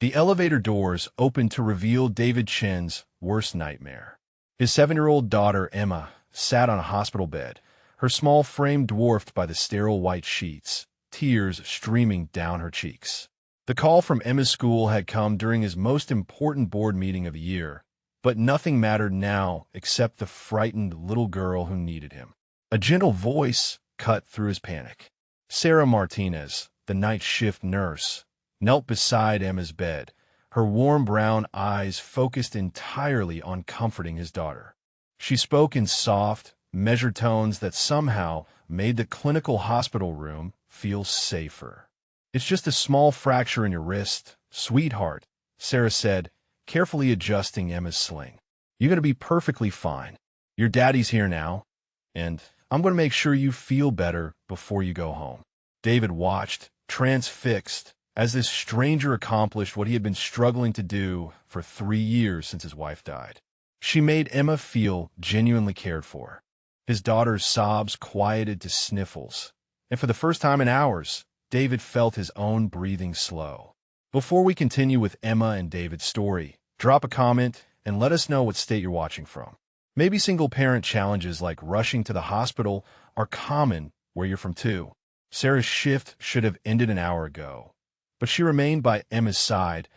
The elevator doors opened to reveal David Chen's worst nightmare. His 7-year-old daughter, Emma, sat on a hospital bed, her small frame dwarfed by the sterile white sheets, tears streaming down her cheeks. The call from Emma's school had come during his most important board meeting of the year, but nothing mattered now except the frightened little girl who needed him. A gentle voice cut through his panic. Sarah Martinez, the night shift nurse, knelt beside Emma's bed, her warm brown eyes focused entirely on comforting his daughter. She spoke in soft, measured tones that somehow made the clinical hospital room feel safer. "It's just a small fracture in your wrist, sweetheart," Sarah said, carefully adjusting Emma's sling. "You're going to be perfectly fine. Your daddy's here now, and I'm going to make sure you feel better before you go home." David watched, transfixed, as this stranger accomplished what he had been struggling to do for 3 years since his wife died. She made Emma feel genuinely cared for. His daughter's sobs quieted to sniffles, and for the first time in hours, David felt his own breathing slow. Before we continue with Emma and David's story, drop a comment and let us know what state you're watching from. Maybe single-parent challenges like rushing to the hospital are common where you're from too. Sarah's shift should have ended an hour ago, but she remained by Emma's side,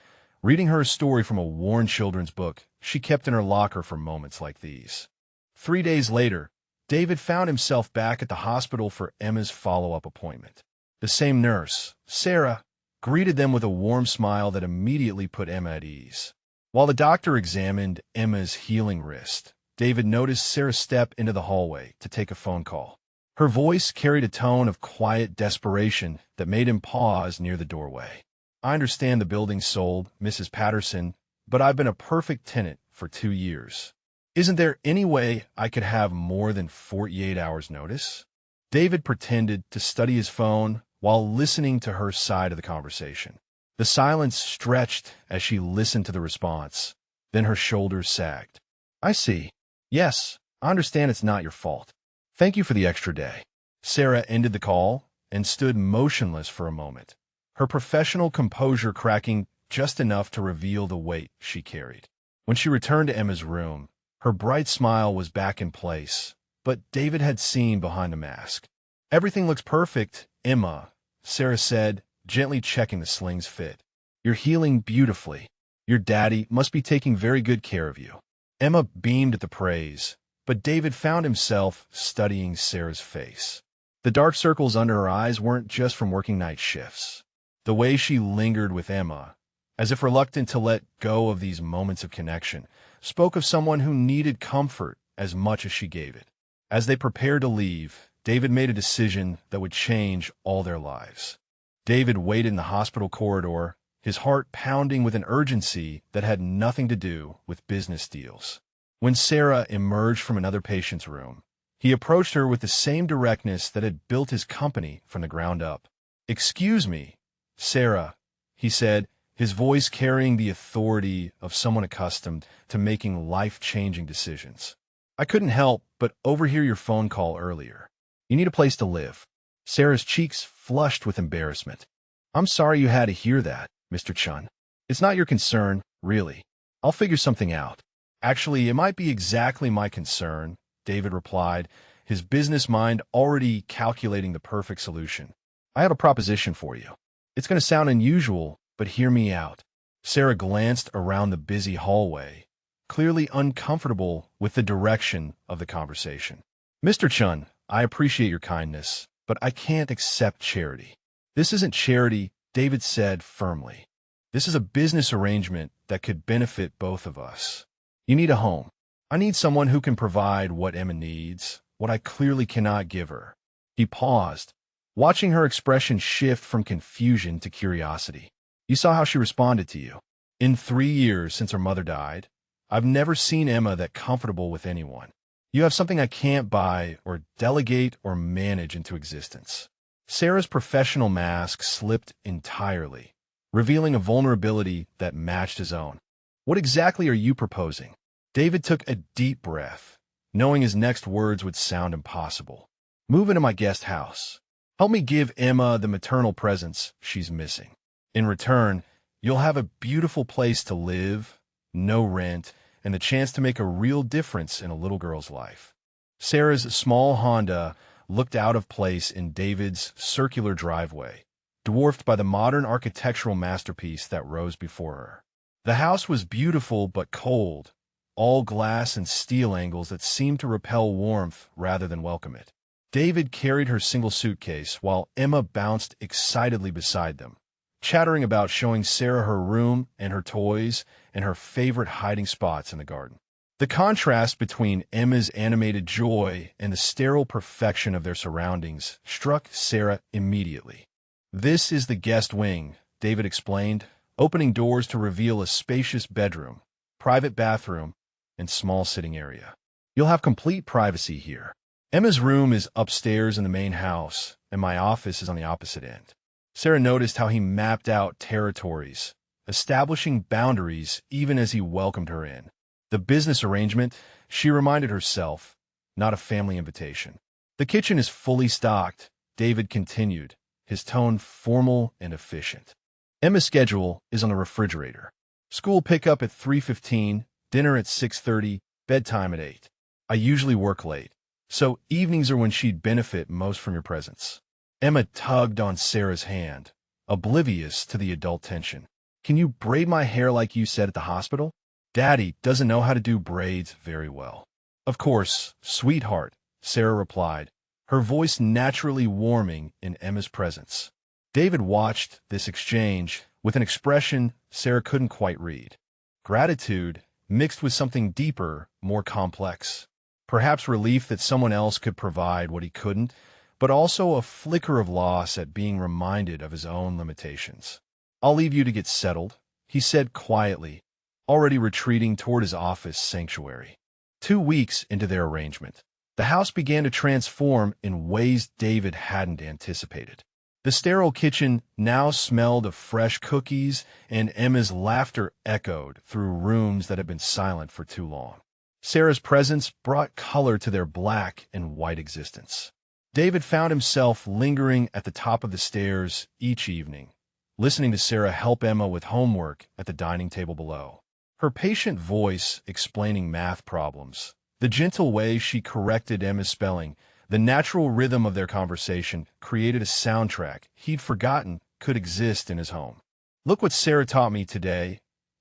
reading her a story from a worn children's book she kept in her locker for moments like these. 3 days later, David found himself back at the hospital for Emma's follow-up appointment. The same nurse, Sarah, greeted them with a warm smile that immediately put Emma at ease. While the doctor examined Emma's healing wrist, David noticed Sarah step into the hallway to take a phone call. Her voice carried a tone of quiet desperation that made him pause near the doorway. "I understand the building's sold, Mrs. Patterson, but I've been a perfect tenant for 2 years. Isn't there any way I could have more than 48 hours' notice?" David pretended to study his phone while listening to her side of the conversation. The silence stretched as she listened to the response. Then her shoulders sagged. "I see. Yes, I understand it's not your fault. Thank you for the extra day." Sarah ended the call and stood motionless for a moment, her professional composure cracking just enough to reveal the weight she carried. When she returned to Emma's room, her bright smile was back in place, but David had seen behind the mask. "Everything looks perfect, Emma," Sarah said, gently checking the sling's fit. "You're healing beautifully. Your daddy must be taking very good care of you." Emma beamed at the praise, but David found himself studying Sarah's face. The dark circles under her eyes weren't just from working night shifts. The way she lingered with Emma, as if reluctant to let go of these moments of connection, spoke of someone who needed comfort as much as she gave it. As they prepared to leave, David made a decision that would change all their lives. David waited in the hospital corridor, his heart pounding with an urgency that had nothing to do with business deals. When Sarah emerged from another patient's room, he approached her with the same directness that had built his company from the ground up. "Excuse me, Sarah," he said, his voice carrying the authority of someone accustomed to making life-changing decisions. "I couldn't help but overhear your phone call earlier. You need a place to live." Sarah's cheeks flushed with embarrassment. "I'm sorry you had to hear that, Mr. Chun. It's not your concern, really. I'll figure something out." "Actually, it might be exactly my concern," David replied, his business mind already calculating the perfect solution. "I have a proposition for you. It's going to sound unusual, but hear me out." Sarah glanced around the busy hallway, clearly uncomfortable with the direction of the conversation. "Mr. Chun, I appreciate your kindness, but I can't accept charity." "This isn't charity," David said firmly. "This is a business arrangement that could benefit both of us. You need a home. I need someone who can provide what Emma needs, what I clearly cannot give her." He paused, watching her expression shift from confusion to curiosity. "You saw how she responded to you. In 3 years since her mother died, I've never seen Emma that comfortable with anyone. You have something I can't buy or delegate or manage into existence." Sarah's professional mask slipped entirely, revealing a vulnerability that matched his own. "What exactly are you proposing?" David took a deep breath, knowing his next words would sound impossible. "Move into my guest house. Help me give Emma the maternal presence she's missing. In return, You'll have a beautiful place to live, no rent, and the chance to make a real difference in a little girl's life. Sarah's small Honda looked out of place in David's circular driveway, dwarfed by the modern architectural masterpiece that rose before her. The house was beautiful but cold, all glass and steel angles that seemed to repel warmth rather than welcome it. David carried her single suitcase while Emma bounced excitedly beside them, chattering about showing Sarah her room and her toys and her favorite hiding spots in the garden. The contrast between Emma's animated joy and the sterile perfection of their surroundings struck Sarah immediately. "This is the guest wing," David explained, opening doors to reveal a spacious bedroom, private bathroom, and small sitting area. "You'll have complete privacy here. Emma's room is upstairs in the main house, and my office is on the opposite end." Sarah noticed how he mapped out territories, establishing boundaries even as he welcomed her in. The business arrangement, she reminded herself, not a family invitation. "The kitchen is fully stocked," David continued, his tone formal and efficient. "Emma's schedule is on the refrigerator. School pickup at 3:15, dinner at 6:30, bedtime at 8. I usually work late, so evenings are when she'd benefit most from your presence." Emma tugged on Sarah's hand, oblivious to the adult tension. "Can you braid my hair like you said at the hospital? Daddy doesn't know how to do braids very well." "Of course, sweetheart," Sarah replied, her voice naturally warming in Emma's presence. David watched this exchange with an expression Sarah couldn't quite read. Gratitude mixed with something deeper, more complex. Perhaps relief that someone else could provide what he couldn't, but also a flicker of loss at being reminded of his own limitations. "I'll leave you to get settled," he said quietly, already retreating toward his office sanctuary. 2 weeks into their arrangement, the house began to transform in ways David hadn't anticipated. The sterile kitchen now smelled of fresh cookies, and Emma's laughter echoed through rooms that had been silent for too long. Sarah's presence brought color to their black and white existence. David found himself lingering at the top of the stairs each evening, listening to Sarah help Emma with homework at the dining table below. Her patient voice explaining math problems, the gentle way she corrected Emma's spelling, the natural rhythm of their conversation created a soundtrack he'd forgotten could exist in his home. "Look what Sarah taught me today,"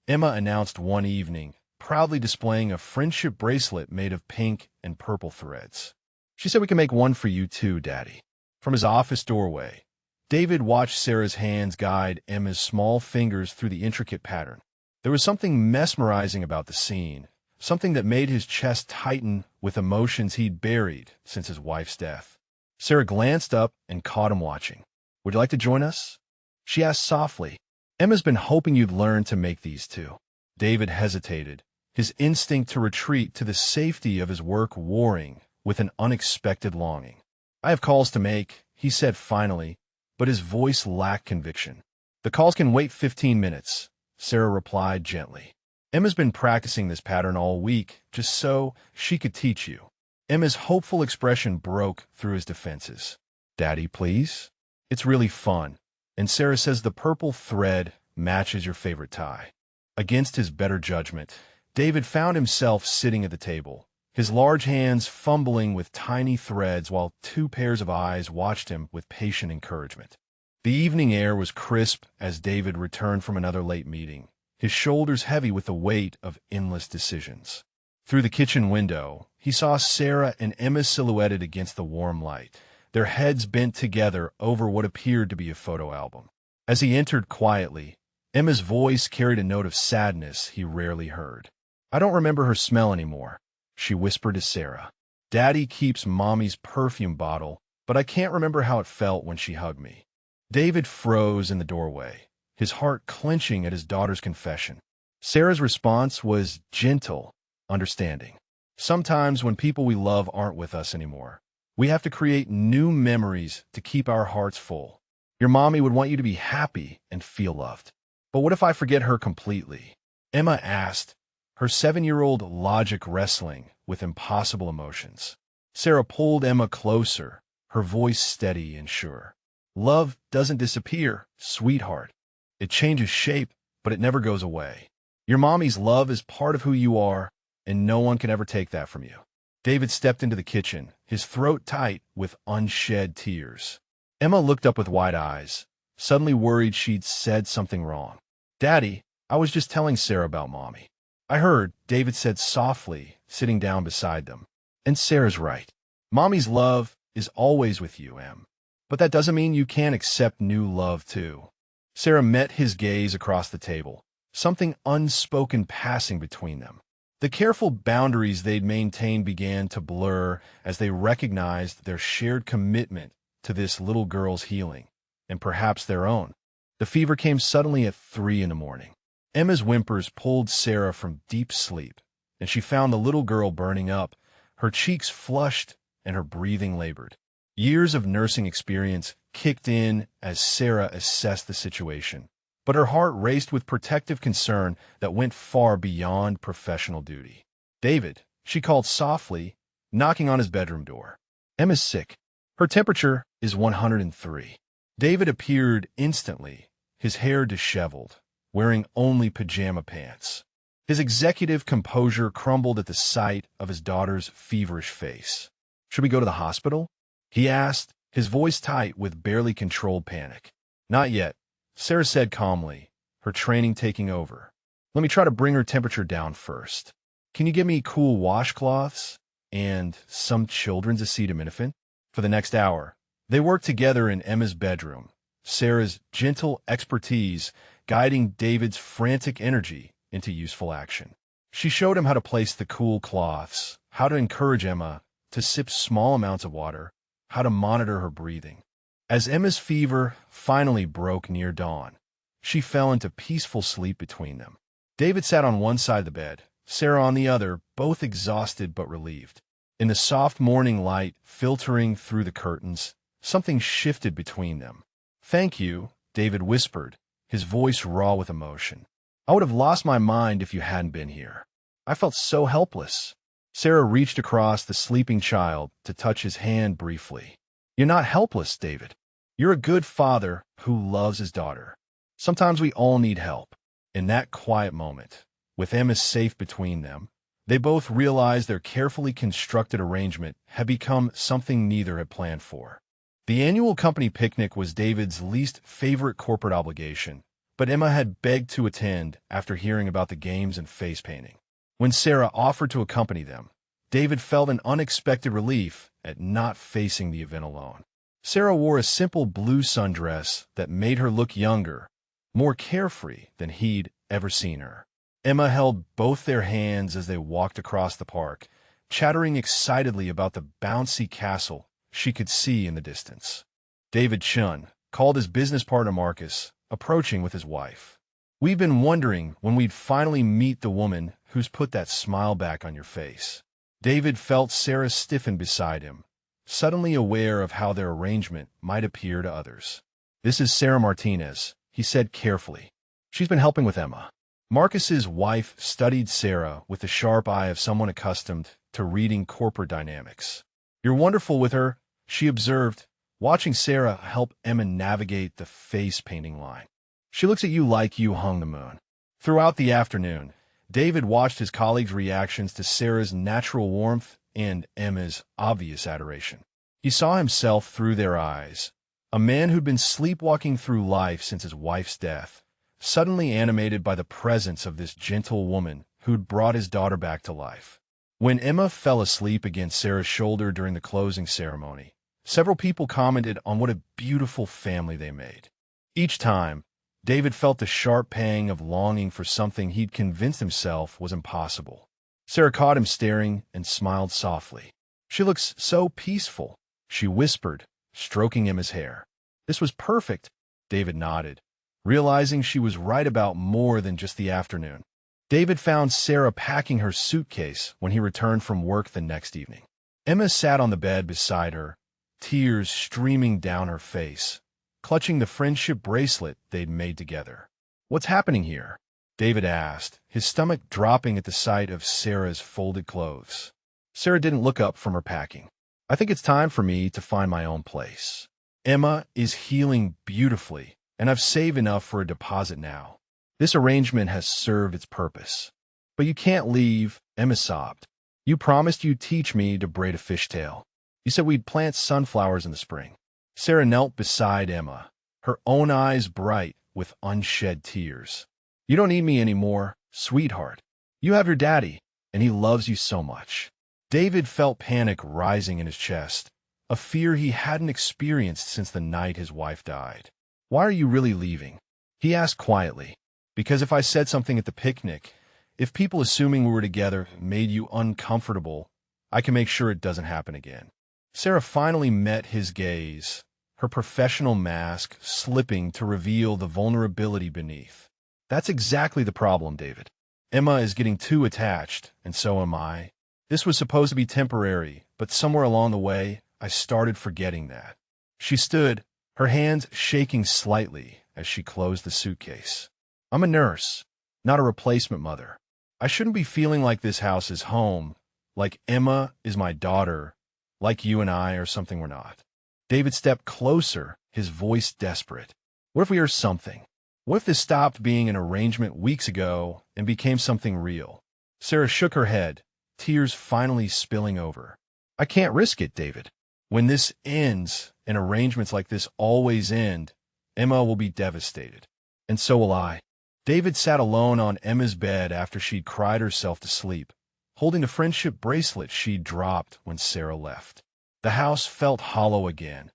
Emma announced one evening, proudly displaying a friendship bracelet made of pink and purple threads. "She said we can make one for you too, Daddy." From his office doorway, David watched Sarah's hands guide Emma's small fingers through the intricate pattern. There was something mesmerizing about the scene, something that made his chest tighten with emotions he'd buried since his wife's death. Sarah glanced up and caught him watching. "Would you like to join us?" she asked softly. "Emma's been hoping you'd learn to make these too." David hesitated, his instinct to retreat to the safety of his work warring with an unexpected longing. "I have calls to make," he said finally, but his voice lacked conviction. "The calls can wait 15 minutes, Sarah replied gently. "Emma's been practicing this pattern all week, just so she could teach you." Emma's hopeful expression broke through his defenses. "Daddy, please? It's really fun. And Sarah says the purple thread matches your favorite tie." Against his better judgment, David found himself sitting at the table, his large hands fumbling with tiny threads while 2 pairs of eyes watched him with patient encouragement. The evening air was crisp as David returned from another late meeting, his shoulders heavy with the weight of endless decisions. Through the kitchen window, he saw Sarah and Emma silhouetted against the warm light, their heads bent together over what appeared to be a photo album. As he entered quietly, Emma's voice carried a note of sadness he rarely heard. "I don't remember her smell anymore," she whispered to Sarah. "Daddy keeps Mommy's perfume bottle, but I can't remember how it felt when she hugged me." David froze in the doorway, his heart clenching at his daughter's confession. Sarah's response was gentle, understanding. "Sometimes when people we love aren't with us anymore, we have to create new memories to keep our hearts full. Your mommy would want you to be happy and feel loved. But what if I forget her completely?" Emma asked, her 7-year-old logic wrestling with impossible emotions. Sarah pulled Emma closer, her voice steady and sure. "Love doesn't disappear, sweetheart. It changes shape," but it never goes away. Your mommy's love is part of who you are, and no one can ever take that from you. David stepped into the kitchen, his throat tight with unshed tears. Emma looked up with wide eyes, suddenly worried she'd said something wrong. Daddy, I was just telling Sarah about Mommy. I heard, David said softly, sitting down beside them. And Sarah's right. Mommy's love is always with you, Em. But that doesn't mean you can't accept new love, too. Sarah met his gaze across the table, something unspoken passing between them. The careful boundaries they'd maintained began to blur as they recognized their shared commitment to this little girl's healing, and perhaps their own. The fever came suddenly at 3 in the morning. Emma's whimpers pulled Sarah from deep sleep, and she found the little girl burning up, her cheeks flushed and her breathing labored. Years of nursing experience kicked in as Sarah assessed the situation, but her heart raced with protective concern that went far beyond professional duty. David, she called softly, knocking on his bedroom door. Emma's sick. Her temperature is 103. David appeared instantly, his hair disheveled, wearing only pajama pants. His executive composure crumbled at the sight of his daughter's feverish face. Should we go to the hospital? He asked, his voice tight with barely controlled panic. Not yet, Sarah said calmly, her training taking over. Let me try to bring her temperature down first. Can you get me cool washcloths and some children's acetaminophen? For the next hour, they worked together in Emma's bedroom, Sarah's gentle expertise guiding David's frantic energy into useful action. She showed him how to place the cool cloths, how to encourage Emma to sip small amounts of water, how to monitor her breathing. As Emma's fever finally broke near dawn, she fell into peaceful sleep between them. David sat on one side of the bed, Sarah on the other, both exhausted but relieved. In the soft morning light filtering through the curtains, something shifted between them. Thank you, David whispered, his voice raw with emotion. I would have lost my mind if you hadn't been here. I felt so helpless. Sarah reached across the sleeping child to touch his hand briefly. You're not helpless, David. You're a good father who loves his daughter. Sometimes we all need help. In that quiet moment, with Emma safe between them, they both realized their carefully constructed arrangement had become something neither had planned for. The annual company picnic was David's least favorite corporate obligation, but Emma had begged to attend after hearing about the games and face painting. When Sarah offered to accompany them, David felt an unexpected relief at not facing the event alone. Sarah wore a simple blue sundress that made her look younger, more carefree than he'd ever seen her. Emma held both their hands as they walked across the park, chattering excitedly about the bouncy castle she could see in the distance. David Chun called his business partner Marcus, approaching with his wife. We've been wondering when we'd finally meet the woman who's put that smile back on your face. David felt Sarah stiffen beside him, suddenly aware of how their arrangement might appear to others. This is Sarah Martinez, he said carefully. She's been helping with Emma. Marcus's wife studied Sarah with the sharp eye of someone accustomed to reading corporate dynamics. You're wonderful with her, she observed, watching Sarah help Emma navigate the face painting line. She looks at you like you hung the moon. Throughout the afternoon, David watched his colleagues' reactions to Sarah's natural warmth and Emma's obvious adoration. He saw himself through their eyes, a man who'd been sleepwalking through life since his wife's death, suddenly animated by the presence of this gentle woman who'd brought his daughter back to life. When Emma fell asleep against Sarah's shoulder during the closing ceremony, several people commented on what a beautiful family they made. Each time, David felt the sharp pang of longing for something he'd convinced himself was impossible. Sarah caught him staring and smiled softly. She looks so peaceful, she whispered, stroking Emma's hair. This was perfect, David nodded, realizing she was right about more than just the afternoon. David found Sarah packing her suitcase when he returned from work the next evening. Emma sat on the bed beside her, tears streaming down her face, clutching the friendship bracelet they'd made together. What's happening here? David asked, his stomach dropping at the sight of Sarah's folded clothes. Sarah didn't look up from her packing. I think it's time for me to find my own place. Emma is healing beautifully, and I've saved enough for a deposit now. This arrangement has served its purpose. But you can't leave, Emma sobbed. You promised you'd teach me to braid a fishtail. You said we'd plant sunflowers in the spring. Sarah knelt beside Emma, her own eyes bright with unshed tears. You don't need me anymore, sweetheart. You have your daddy, and he loves you so much. David felt panic rising in his chest, a fear he hadn't experienced since the night his wife died. Why are you really leaving? He asked quietly. Because if I said something at the picnic, if people assuming we were together made you uncomfortable, I can make sure it doesn't happen again. Sarah finally met his gaze, her professional mask slipping to reveal the vulnerability beneath. That's exactly the problem, David. Emma is getting too attached, and so am I. This was supposed to be temporary, but somewhere along the way, I started forgetting that. She stood, her hands shaking slightly as she closed the suitcase. I'm a nurse, not a replacement mother. I shouldn't be feeling like this house is home, like Emma is my daughter, like you and I are something we're not. David stepped closer, his voice desperate. What if we are something? What if this stopped being an arrangement weeks ago and became something real? Sarah shook her head, tears finally spilling over. I can't risk it, David. When this ends, and arrangements like this always end, Emma will be devastated. And so will I. David sat alone on Emma's bed after she'd cried herself to sleep, holding the friendship bracelet she'd dropped when Sarah left. The house felt hollow again,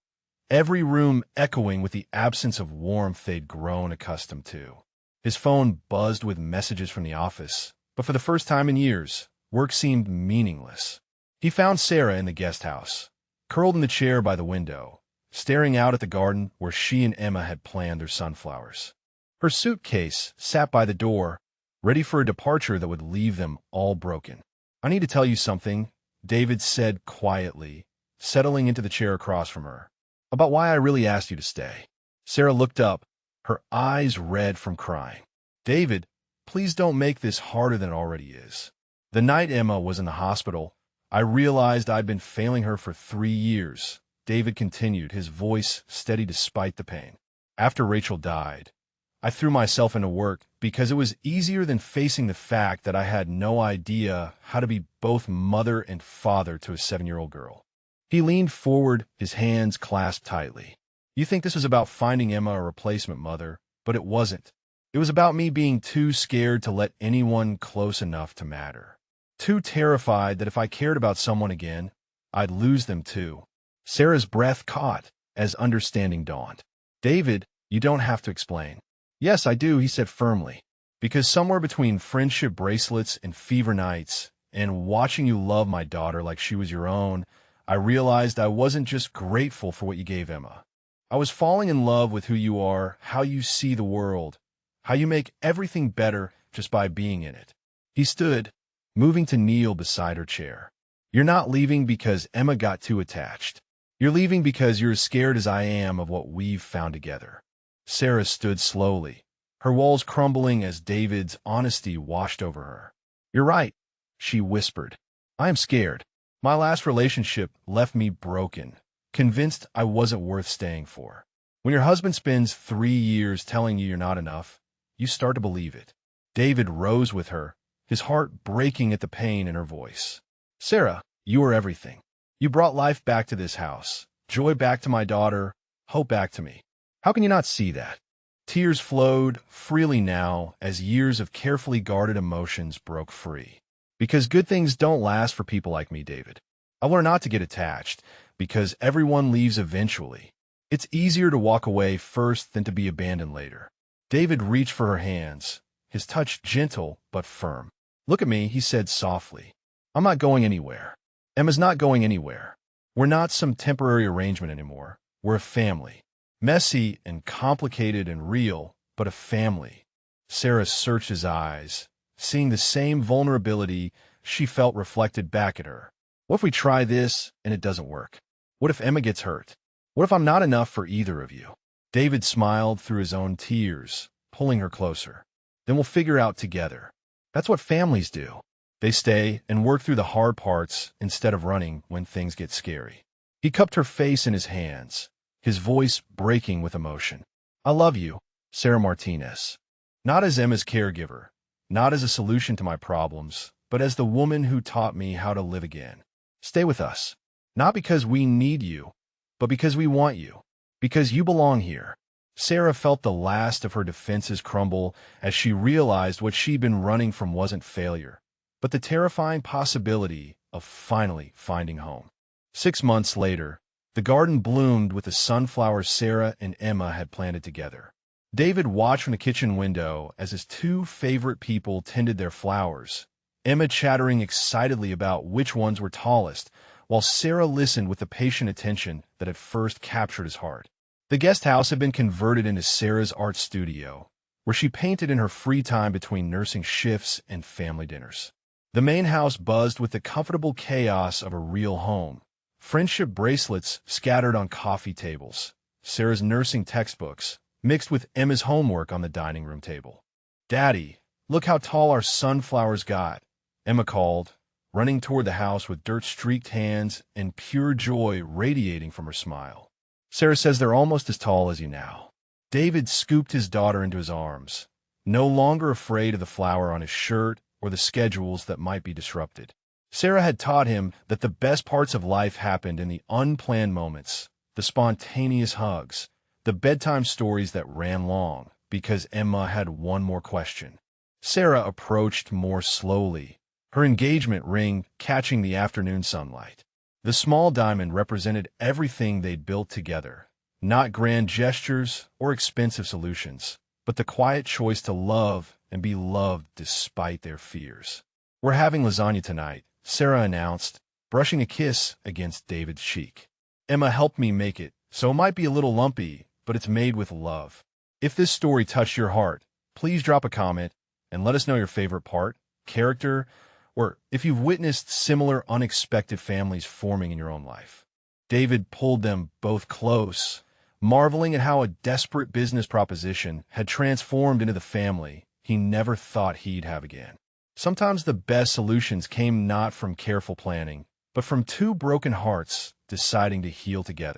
every room echoing with the absence of warmth they'd grown accustomed to. His phone buzzed with messages from the office, but for the first time in years, work seemed meaningless. He found Sarah in the guest house, curled in the chair by the window, staring out at the garden where she and Emma had planned their sunflowers. Her suitcase sat by the door, ready for a departure that would leave them all broken. I need to tell you something, David said quietly, settling into the chair across from her. About why I really asked you to stay. Sarah looked up, her eyes red from crying. David, please don't make this harder than it already is. The night Emma was in the hospital, I realized I'd been failing her for 3 years, David continued, his voice steady despite the pain. After Rachel died, I threw myself into work because it was easier than facing the fact that I had no idea how to be both mother and father to a 7-year-old girl. He leaned forward, his hands clasped tightly. You think this was about finding Emma a replacement mother, but it wasn't. It was about me being too scared to let anyone close enough to matter. Too terrified that if I cared about someone again, I'd lose them too. Sarah's breath caught as understanding dawned. David, you don't have to explain. Yes, I do, he said firmly. Because somewhere between friendship bracelets and fever nights, and watching you love my daughter like she was your own, I realized I wasn't just grateful for what you gave Emma. I was falling in love with who you are, how you see the world, how you make everything better just by being in it. He stood, moving to kneel beside her chair. You're not leaving because Emma got too attached. You're leaving because you're as scared as I am of what we've found together. Sarah stood slowly, her walls crumbling as David's honesty washed over her. You're right, she whispered. I am scared. My last relationship left me broken, convinced I wasn't worth staying for. When your husband spends 3 years telling you you're not enough, you start to believe it. David rose with her, his heart breaking at the pain in her voice. Sarah, you are everything. You brought life back to this house, joy back to my daughter, hope back to me. How can you not see that? Tears flowed freely now as years of carefully guarded emotions broke free. Because good things don't last for people like me, David. I learned not to get attached, because everyone leaves eventually. It's easier to walk away first than to be abandoned later. David reached for her hands, his touch gentle but firm. Look at me, he said softly. I'm not going anywhere. Emma's not going anywhere. We're not some temporary arrangement anymore. We're a family. Messy and complicated and real, but a family. Sarah searched his eyes, seeing the same vulnerability she felt reflected back at her. What if we try this and it doesn't work? What if Emma gets hurt? What if I'm not enough for either of you? David smiled through his own tears, pulling her closer. Then we'll figure out together. That's what families do. They stay and work through the hard parts instead of running when things get scary. He cupped her face in his hands, his voice breaking with emotion. I love you, Sarah Martinez. Not as Emma's caregiver, not as a solution to my problems, but as the woman who taught me how to live again. Stay with us. Not because we need you, but because we want you. Because you belong here. Sarah felt the last of her defenses crumble as she realized what she'd been running from wasn't failure, but the terrifying possibility of finally finding home. 6 months later, the garden bloomed with the sunflowers Sarah and Emma had planted together. David watched from the kitchen window as his two favorite people tended their flowers, Emma chattering excitedly about which ones were tallest, while Sarah listened with the patient attention that had first captured his heart. The guest house had been converted into Sarah's art studio, where she painted in her free time between nursing shifts and family dinners. The main house buzzed with the comfortable chaos of a real home. Friendship bracelets scattered on coffee tables, Sarah's nursing textbooks, mixed with Emma's homework on the dining room table. "Daddy, look how tall our sunflowers got," Emma called, running toward the house with dirt-streaked hands and pure joy radiating from her smile. "Sarah says they're almost as tall as you now." David scooped his daughter into his arms, no longer afraid of the flower on his shirt or the schedules that might be disrupted. Sarah had taught him that the best parts of life happened in the unplanned moments, the spontaneous hugs, the bedtime stories that ran long, because Emma had one more question. Sarah approached more slowly, her engagement ring catching the afternoon sunlight. The small diamond represented everything they'd built together, not grand gestures or expensive solutions, but the quiet choice to love and be loved despite their fears. "We're having lasagna tonight," Sarah announced, brushing a kiss against David's cheek. "Emma helped me make it, so it might be a little lumpy, but it's made with love." If this story touched your heart, please drop a comment and let us know your favorite part, character, or if you've witnessed similar unexpected families forming in your own life. David pulled them both close, marveling at how a desperate business proposition had transformed into the family he never thought he'd have again. Sometimes the best solutions came not from careful planning, but from two broken hearts deciding to heal together.